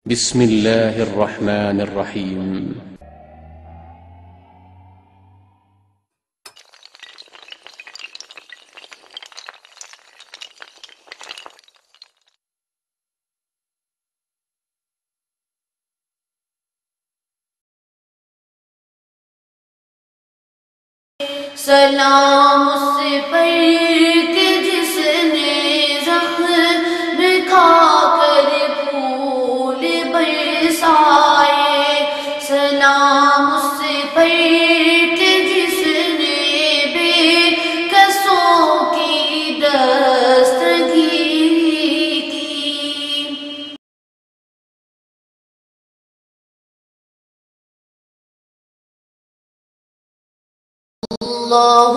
بسم الله الرحمن الرحيم. سلام اس پر کہ جس نے زخم کھا کر پھول برسائے، سلام اس پر کہ جس نے بے کسوں کی دستگیری کی۔ اللہ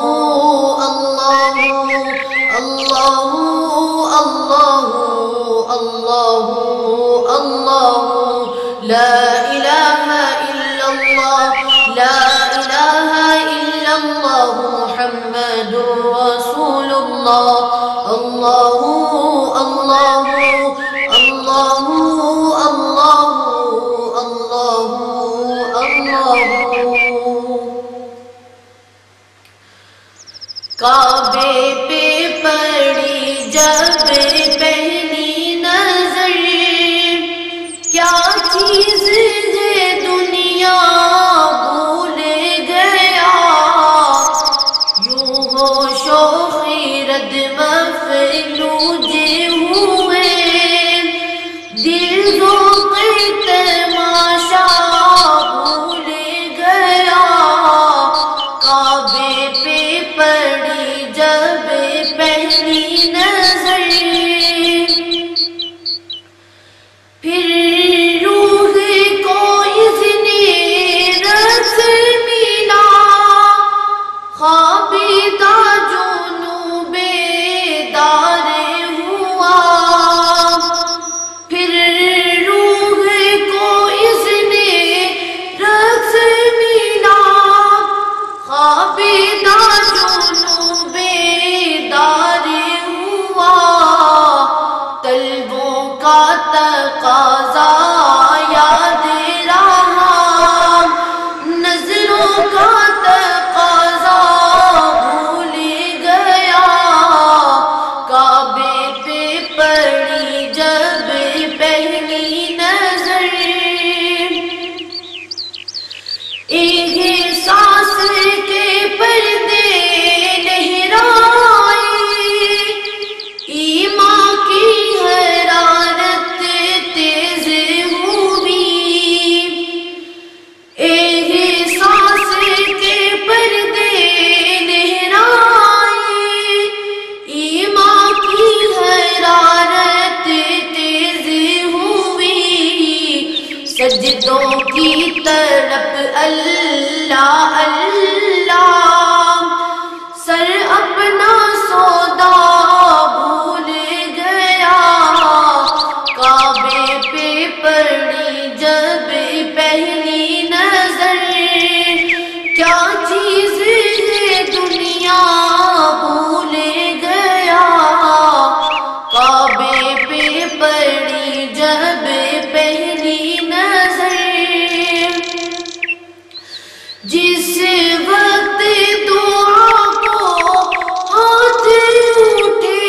اللہ اللہ اللہ اللہ اللہ، لا الہ الا اللہ، لا الہ الا اللہ، محمد رسول اللہ۔ اللہ اللہ اللہ اللہ اللہ اللہ۔ کعبے پہ پڑی جب پہلی نظر، کیا چیز ہے دنیا بھول گیا، یوں ہوش و خیرت مفلوج ہوئے، دل ذوق تماشا بھول گیا، کعبے پہ پڑی جب پہلی نظر، پھر روح کو اذن رس ملا، خوابیدہ جنوں بیدار ہوا، پھر روح کو اذن رس ملا، خوابیدہ جنوں بیدار ہوا، طلبوں کا تقاضا یاد رہا، نظروں کا تقاضا بھول گیا، کعبے پہ پڑی جب پہلی نظر، احساس کے پردے لہرائے، ایمان کی حرارت تیز ہوئی، احساس کے پردے لہرائے، ایمان کی حرارت تیز ہوئی، سجدوں کی طرف اللہ اللہ، سر اپنا سودا بھول گیا، کعبے پہ پڑی جب پہلی نظر، کیا چیز ہے دنیا بھول گیا، کعبے پہ پڑی جب پہلی نظر، جس وقت دعا کو ہاتھ اٹھے،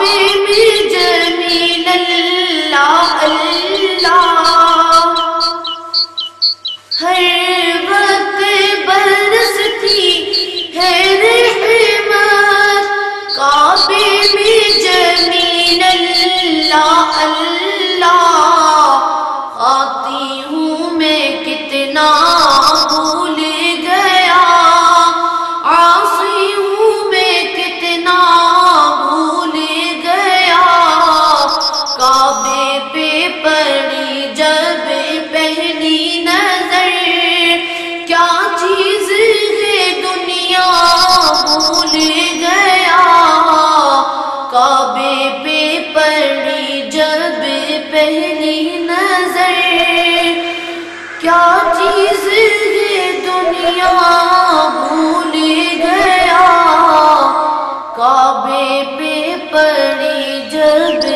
کعبے میں جمیل اللہ اللہ، ہر وقت برستی ہے رحمت، کعبے میں جمیل اللہ اللہ، آتی ہوں میں کتنا بھول گیا، عاصی ہوں میں کتنا بھول گیا، کعبے پہ پڑی جب پہلی نظر، کیا چیز ہے دنیا بھول گیا، کعبے پہ پڑی جب پہلی نظر، کیا چیز ہے دنیا بھول گیا، کعبے پہ پڑی جب